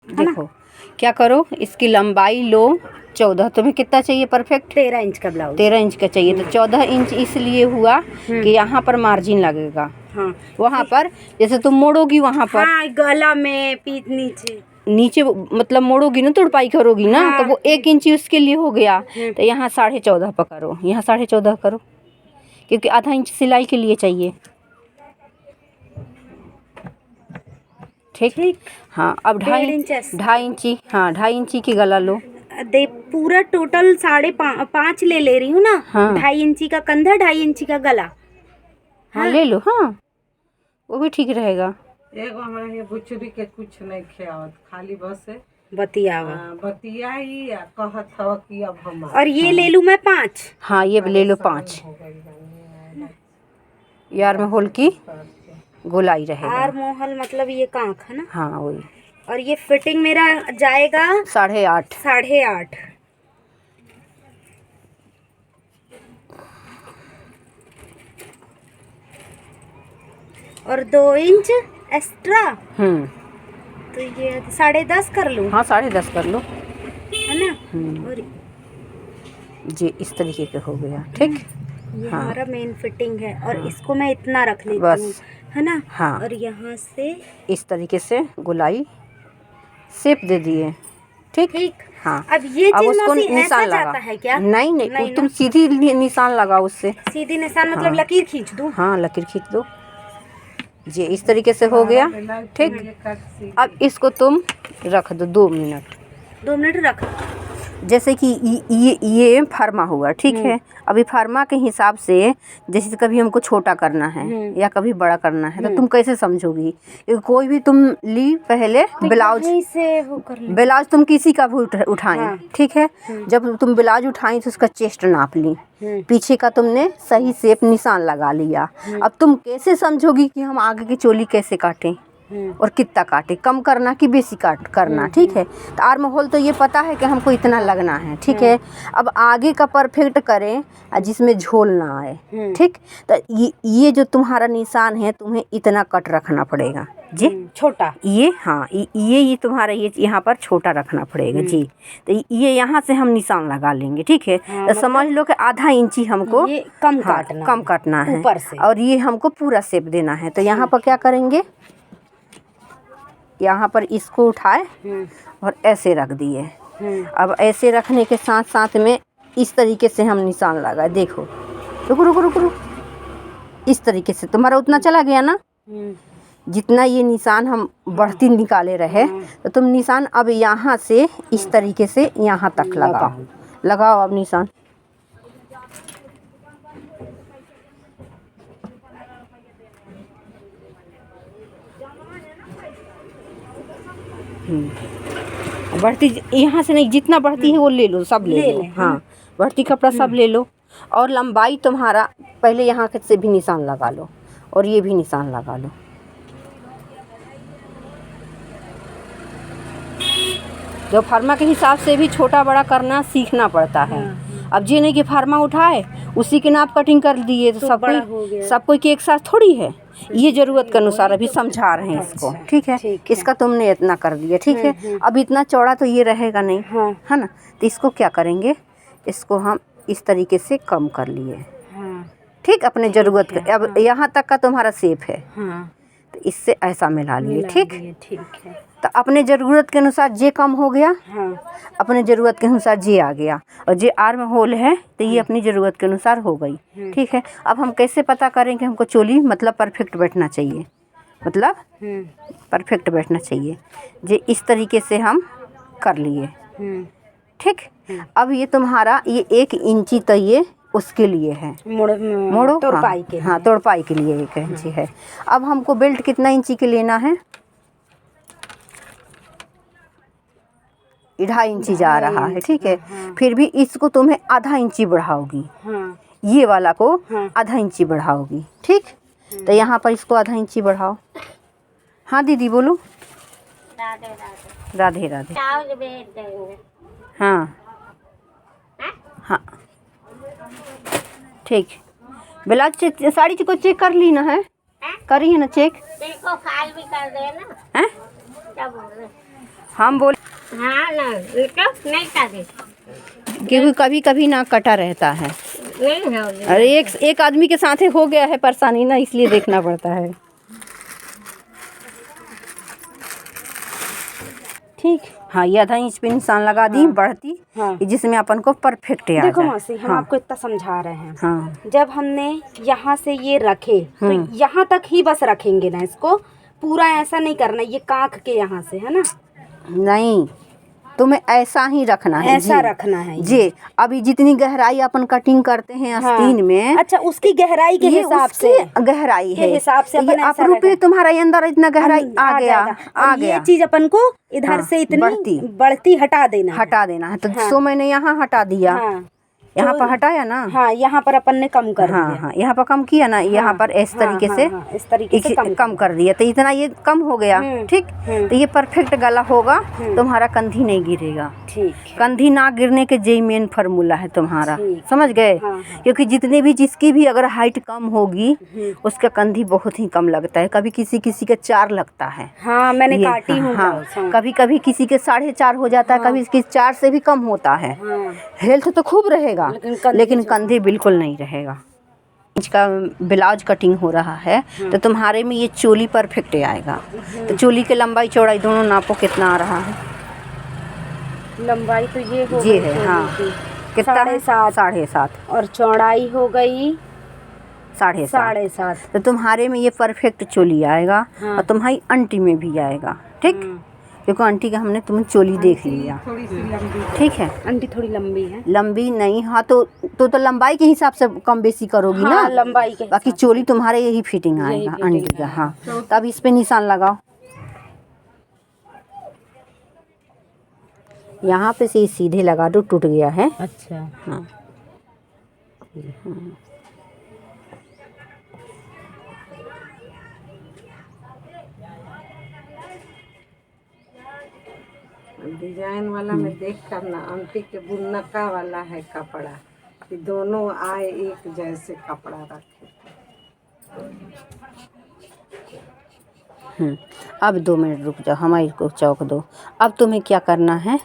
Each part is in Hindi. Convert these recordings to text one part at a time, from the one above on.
देखो क्या करो, इसकी लंबाई लो 14। तुम्हें कितना चाहिए परफेक्ट? 13 इंच का ब्लाउज। 13 इंच का चाहिए तो 14 इंच इसलिए हुआ कि यहाँ पर मार्जिन लगेगा। हाँ, वहाँ पर जैसे तुम मोड़ोगी वहाँ पर, हाँ, गला में पीठ नीचे मतलब मोड़ोगी ना, तुड़पाई करोगी ना, हाँ, तो वो 1 इंच उसके लिए हो गया। तो यहाँ 14.5 पकड़ो, यहाँ 14.5 करो, क्योंकि आधा इंच सिलाई के लिए चाहिए। ठीक। हाँ, अब 2.5 इंची, हाँ 2.5 इंची की गला लो। दे पूरा टोटल 5.5 ले रही हूँ ना। हाँ। 2.5 इंची का कंधा, 2.5 इंची का गला। हाँ ले लो, हाँ वो भी ठीक रहेगा। एगो हमरा ये बुचड़ी के कुछ नहीं खियावत, खाली बस बतियावा बतिया ही कहत हव कि अब हम। और ये ले लूँ मैं 5। हाँ ये ले लो 5। यार महल की गोलाई रहेगा। आर मोहल मतलब ये कांख है ना। हाँ वही। और ये फिटिंग मेरा जाएगा 8.5। 8.5। और 2 इंच एक्स्ट्रा, तो ये 10.5 कर लूँ। हाँ 10.5 कर लो, है ना। और जी इस तरीके के हो गया। ठीक, ये हाँ। हमारा मेन फिटिंग है और इसको मैं इतना रख लेती बस। हूँ, है ना। हाँ। और यहाँ से इस तरीके से गोलाई शेप दे दिए। ठीक। हाँ, अब ये अब चीज उसको मौसी निशान ऐसा लगा। जाता है क्या? नहीं, तुम सीधी निशान लगाओ उससे। सीधी निशान मतलब हाँ। लकीर खींच दूँ? हाँ लकीर खींच दो जी, इस तरीके से हो गया। ठीक, अब इसको तुम रख दो 2 मिनट। 2 मिनट रख। जैसे कि ये फार्मा हुआ, ठीक है। अभी फार्मा के हिसाब से जैसे कभी हमको छोटा करना है या कभी बड़ा करना है, तो तुम कैसे समझोगी? क्योंकि कोई भी तुम ली पहले ब्लाउज से वो कर ले। ब्लाउज तुम किसी का भी उठाई, ठीक है। जब तुम ब्लाउज उठाई तो उसका चेस्ट नाप ली, पीछे का तुमने सही शेप निशान लगा लिया। अब तुम कैसे समझोगी कि हम आगे की चोली कैसे काटें और कितना काटे, कम करना कि बेसी काट करना? ठीक है। तो आर माहौल तो ये पता है कि हमको इतना लगना है, ठीक है। अब आगे का परफेक्ट करें जिसमें झोल ना आए, ठीक। तो ये जो तुम्हारा निशान है तुम्हें इतना कट रखना पड़ेगा जी, छोटा ये। हाँ ये तुम्हारा ये यहाँ पर छोटा रखना पड़ेगा जी। तो ये यहाँ से हम निशान लगा लेंगे, ठीक है। तो समझ लो कि आधा इंची हमको ये कम काटना है ऊपर से, और ये हमको पूरा शेप देना है। तो यहाँ पर क्या करेंगे, यहाँ पर इसको उठाए और ऐसे रख दिए। अब ऐसे रखने के साथ साथ में इस तरीके से हम निशान लगाए। देखो, रुको, इस तरीके से तुम्हारा उतना चला गया ना। जितना ये निशान हम बढ़ती निकाले रहे, तो तुम निशान अब यहाँ से इस तरीके से यहाँ तक लगाओ अब निशान। बढ़ती यहाँ से नहीं, जितना बढ़ती है वो ले लो, सब ले लो। हाँ, बढ़ती कपड़ा सब ले लो। और लंबाई तुम्हारा पहले यहाँ से भी निशान लगा लो और ये भी निशान लगा लो। जो फार्मा के हिसाब से भी छोटा बड़ा करना सीखना पड़ता है। अब ये नहीं कि फार्मा उठाए उसी के नाप कटिंग कर दिए तो सब कोई के एक साथ थोड़ी है। ये ज़रूरत के अनुसार अभी समझा रहे हैं इसको, ठीक है। इसका तुमने इतना कर दिया, ठीक है। अब इतना चौड़ा तो ये रहेगा नहीं, है ना। तो इसको क्या करेंगे, इसको हम इस तरीके से कम कर लिए, ठीक, अपने ज़रूरत के। अब यहाँ तक का तुम्हारा शेप है, तो इससे ऐसा मिला लिए, ठीक है। तो अपने ज़रूरत के अनुसार जे कम हो गया, अपने ज़रूरत के अनुसार जे आ गया, और जे आर में होल है तो ये अपनी ज़रूरत के अनुसार हो गई, ठीक है। अब हम कैसे पता करें कि हमको चोली मतलब परफेक्ट बैठना चाहिए, मतलब परफेक्ट बैठना चाहिए। जे इस तरीके से हम कर लिए, ठीक। अब ये तुम्हारा ये 1 इंची तो ये उसके लिए है, मोड़ो तोड़पाई के लिए। हाँ, तोड़पाई के लिए 1 इंची है। अब हमको बेल्ट कितना इंची के लेना है, 2.5 इंची जा रहा है, ठीक है। फिर भी इसको तुम्हें आधा इंची बढ़ाओगी, ये वाला को आधा इंची बढ़ाओगी, ठीक। तो यहाँ पर इसको आधा इंची बढ़ाओ। हाँ दीदी बोलो। राधे राधे। हाँ हाँ ठीक। ब्लाउज साड़ी को चेक कर ली ना है। करिए ना चेक। देखो फाइल भी कर दे ना। हैं? क्या बोल रहे? हम बोल हाँ ना, तो नहीं करे। क्योंकि कभी कभी ना कटा रहता है। नहीं है। अरे एक आदमी के साथ हो गया है परेशानी ना, इसलिए देखना पड़ता है। ठीक। हाँ, ये आधा इंच पे निशान लगा दी बढ़ती, हाँ। जिसमें अपन को परफेक्ट आ देखो जाए। मौसी, हम हाँ। आपको इतना समझा रहे हैं। हाँ। जब हमने यहाँ से ये रखे तो यहाँ तक ही बस रखेंगे ना, इसको पूरा ऐसा नहीं करना, ये कांख के यहाँ से, है ना? नहीं, तुम्हें ऐसा ही रखना है। ऐसा जी, रखना है ये। जी। अभी जितनी गहराई अपन कटिंग करते हैं आस्तीन में, अच्छा, उसकी गहराई के ये हिसाब उसकी से गहराई है। के हिसाब से तो ये अपन ऐसा अपरूपी रखें। तुम्हारा अंदर इतना गहराई आ गया, जाएगा। आ और गया। ये चीज अपन को इधर हाँ, से इतनी बढ़ती हटा देना है। तो सो मैंने यहाँ हटा दिया। हाँ। यहाँ पर हटाया ना। हाँ, यहाँ पर अपन ने कम कर दिया। हाँ, यहाँ पर कम किया ना, यहाँ पर इस तरीके से इस तरीके से कम कर दिया, तो इतना ये कम हो गया। ठीक। तो ये परफेक्ट गला होगा, तुम्हारा कंधी नहीं गिरेगा। ठीक। कंधी ना गिरने के यही मेन फार्मूला है तुम्हारा, समझ गए? हाँ। क्योंकि जितने भी जिसकी भी अगर हाइट कम होगी उसका कंधी बहुत ही कम लगता है। कभी किसी किसी के 4 लगता है। हाँ, मैंने काटी हूँ। हाँ, कभी कभी किसी के 4.5 हो जाता है, कभी किसी 4 से भी कम होता है। हेल्थ तो खूब रहेगा, लेकिन कंधे बिल्कुल नहीं रहेगा। इसका ब्लाउज कटिंग हो रहा है, तो तुम्हारे में ये चोली परफेक्ट आएगा। तो चोली की लंबाई चौड़ाई दोनों नापो कितना आ रहा है। लंबाई तो ये हो ये गई है। हाँ, कितना? 7.5। और चौड़ाई हो गई 7.5। तो तुम्हारे में ये परफेक्ट चोली आएगा। और तुम्हारी आंटी में भी आएगा। ठीक। क्योंकि आंटी का हमने तुम्हें चोली देख लिया। थोड़ी सी लंबी। ठीक है। आंटी थोड़ी लंबी है। लंबी नहीं, हाँ, तो लंबाई के हिसाब से कम बेसी करोगी ना। लंबाई के बाकी चोली तुम्हारे यही फिटिंग आएगा आंटी का। हाँ, तब इस पे निशान लगाओ। यहाँ पे से सीधे लगा दो, टूट गया है। अच्छा। हाँ। डिजाइन वाला में देख कर ना, आंटी के बुनका वाला है कपड़ा, कि दोनों आए एक जैसे कपड़ा रखे। अब 2 मिनट रुक जाओ, हमारे को चौक दो। अब तुम्हें क्या करना है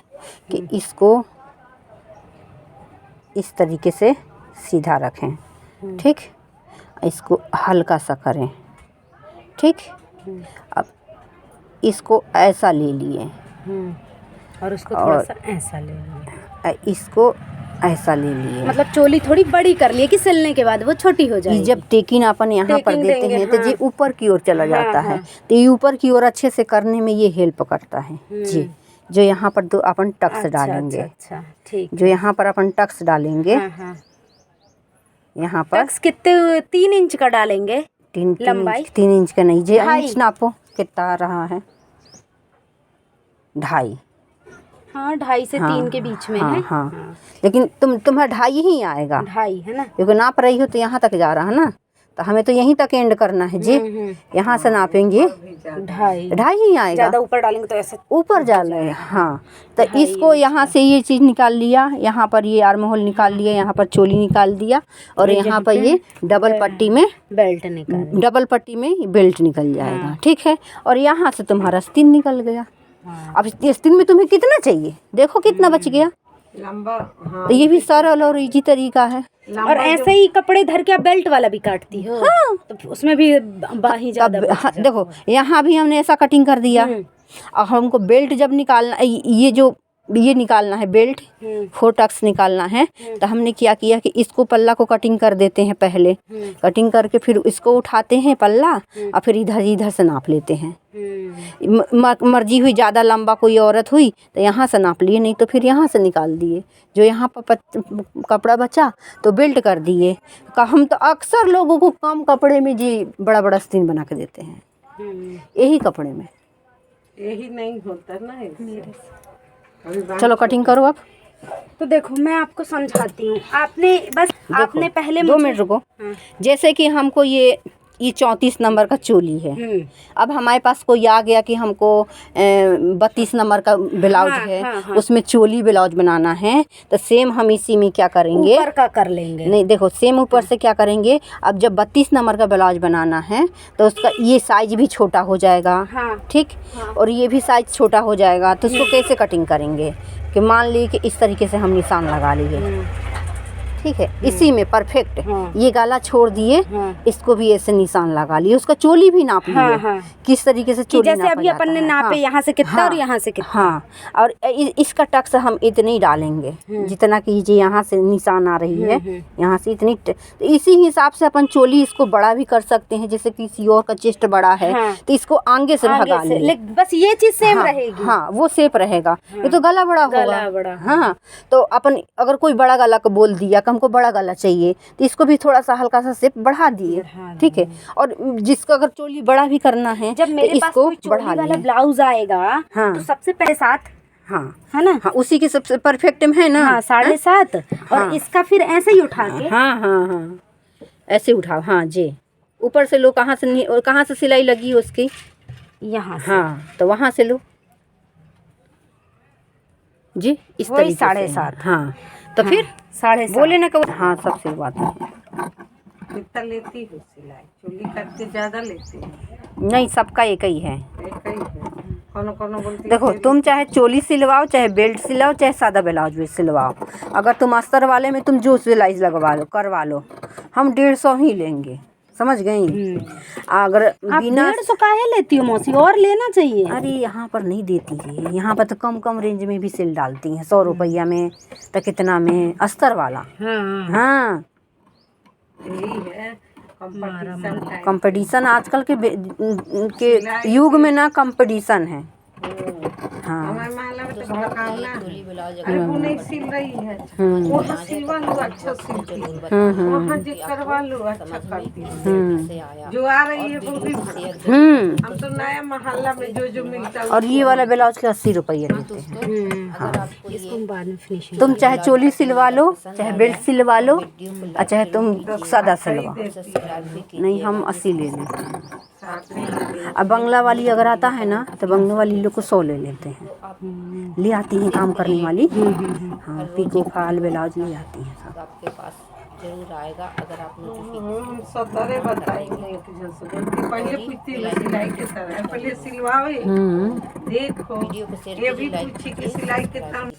कि इसको इस तरीके से सीधा रखें। ठीक। इसको हल्का सा करें। ठीक। अब इसको ऐसा ले लिए और उसको थोड़ा सा ऐसा ले लिया। इसको ऐसा ले लिए। मतलब चोली थोड़ी बड़ी कर लिए कि सिलने के बाद वो छोटी हो जाएगी। जब टेकिन अपन यहाँ पर देते हैं तो ये ऊपर की ओर चला जाता है। तो ये ऊपर की ओर अच्छे से करने में ये हेल्प करता है जी। जो यहाँ पर दो अपन टक्स डालेंगे। अच्छा, ठीक। जो यहाँ पर अपन टक्स डालेंगे, यहाँ पर टक्स कितने 3 इंच का डालेंगे? 3 इंच का नहीं, जो इंच नापो कितना आ रहा है। 2.5। हाँ, 2.5 से 3 के बीच में है। हाँ। लेकिन तुम्हारा 2.5 ही आएगा। 2.5 है ना, क्योंकि नाप रही हो तो यहाँ तक जा रहा है ना, तो हमें तो यहीं तक एंड करना है जी। यहाँ से नापेंगे 2.5 ही आएगा। ज़्यादा ऊपर डालेंगे तो ऐसे ऊपर जा रहे हैं। हाँ, तो इसको यहाँ से ये चीज़ निकाल लिया, यहाँ पर ये आर्म होल निकाल लिया, यहाँ पर चोली निकाल दिया, और यहाँ पर ये डबल पट्टी में बेल्ट निकल जाएगा। ठीक है। और यहाँ से तुम्हारा आस्तीन निकल गया। अब आस्तीन में तुम्हें कितना चाहिए, देखो कितना बच गया। लंबा। हाँ। तो ये भी सरल और इजी तरीका है। और ऐसे ही कपड़े धर के आप बेल्ट वाला भी काटती हो? हाँ। तो उसमें भी बाही ज़्यादा। हाँ, देखो यहाँ भी हमने ऐसा कटिंग कर दिया। और हमको बेल्ट जब निकालना, ये निकालना है बेल्ट, 4 टक्स निकालना है। तो हमने क्या किया कि इसको पल्ला को कटिंग कर देते हैं पहले। कटिंग करके फिर इसको उठाते हैं पल्ला, और फिर इधर से नाप लेते हैं। मर्जी हुई ज़्यादा लंबा कोई औरत हुई तो यहाँ से नाप लिए, नहीं तो फिर यहाँ से निकाल दिए। जो यहाँ पर कपड़ा बचा तो बेल्ट कर दिए। हम तो अक्सर लोगों को कम कपड़े में जी बड़ा बड़ा आस्तीन बना के देते हैं। यही कपड़े में यही नहीं होता ना। चलो कटिंग करो अब। तो देखो मैं आपको समझाती हूँ। आपने पहले 2 मिनट रुको। जैसे कि हमको ये ये 34 नंबर का चोली है। अब हमारे पास कोई आ गया कि हमको 32 नंबर का ब्लाउज है, उसमें चोली ब्लाउज बनाना है, तो सेम हम इसी में क्या करेंगे, ऊपर का कर लेंगे। नहीं देखो, सेम ऊपर से क्या करेंगे, अब जब 32 नंबर का ब्लाउज बनाना है तो उसका ये साइज भी छोटा हो जाएगा, ठीक, और ये भी साइज छोटा हो जाएगा। तो उसको कैसे कटिंग करेंगे कि मान ली कि इस तरीके से हम निशान लगा लिए, ठीक है, इसी में परफेक्ट। ये गाला छोड़ दिए, इसको भी ऐसे निशान लगा लिए, उसका चोली भी नाप लिए, किस तरीके से चोली जैसे अभी अपन ने नापे यहाँ से कितना और यहाँ से कितना। हाँ, और इसका टक्स हम इतने ही डालेंगे जितना कि ये यहाँ से निशान आ रही है, यहाँ से इतनी। तो इसी हिसाब से अपन चोली इसको बड़ा भी कर सकते हैं, जैसे किसी और का चेस्ट बड़ा है तो इसको आगे से भगा ले, बस ये चीज सेम रहेगी। हाँ, वो सेप रहेगा। ये तो गला बड़ा होगा। हाँ, तो अपन अगर कोई बड़ा गला को बोल दिया कि हमको बड़ा गला चाहिए, तो इसको भी थोड़ा सा हल्का सा शेप बढ़ा दिए, ठीक है। और जिसको अगर चोली बड़ा भी करना है, जब मेरे पास कोई चोली वाला ब्लाउज आएगा तो सबसे पहले 7, हाँ है ना, हाँ, उसी के सबसे परफेक्ट में है ना, 7.5, और इसका फिर ऐसे ही उठा के, हाँ, ऐसे उठाओ। हाँ जी, ऊपर से लो, कहाँ से और कहाँ से सिलाई लगी है उसकी, यहाँ से। हाँ, तो वहाँ से लो जी, इस तरीके से 7.5। हाँ, तो फिर 7.5 बोले ना, हाँ, सबसे बात है। कितना लेती है सिलाई? चोली करते ज़्यादा लेती है? नहीं, सबका एक ही है। एक ही है। कौन बोलती देखो, तुम चाहे चोली सिलवाओ, चाहे बेल्ट सिलवाओ, चाहे सादा ब्लाउज भी सिलवाओ, अगर तुम अस्तर वाले में तुम जो सिलाई लगवा लो, करवा लो, हम 150 ही लेंगे, समझ गई। अगर बिना 150 काहे लेती हो मौसी, और लेना चाहिए। अरे यहाँ पर नहीं देती है, यहाँ पर तो कम रेंज में भी सिल डालती हैं, 100 रुपया में, तो कितना में अस्तर वाला। हाँ, यही है कंपटीशन आजकल के युग में ना, कंपटीशन है। हाँ, हमारे माला में तो भड़कावना है। अरे वो नहीं सिल रही है, वहाँ सिलवा लो, अच्छा सिलती है, वहाँ जो करवा लो, अच्छा करती है, जो आ रही है वो भी हम तो नया मोहल्ला में जो मिलता है। और ये वाला ब्लाउज के 80 रुपये लेते हैं। इसको बाद में फिनिशिंग। तुम चाहे चोली सिलवा लो, चाहे बेल्ट सिलवा लो, और चाहे तुम सादा सिलवा, नहीं, हम 80 ले लेते हैं। अब बंगला वाली अगर आता है ना, तो बंगला वाली लोग को 100 ले लेते हैं, ले आती हैं काम करने वाली। हाँ, पीको फाल ब्लाउज ले आती हैं सब। आपके पास जरूर आएगा, अगर आप हम सतरे बताएंगे कि जैसे पहले पूछती है सिलाई के तरह, पहले सिलवाओ, देखो ये भी पूछी कि सिलाई कितना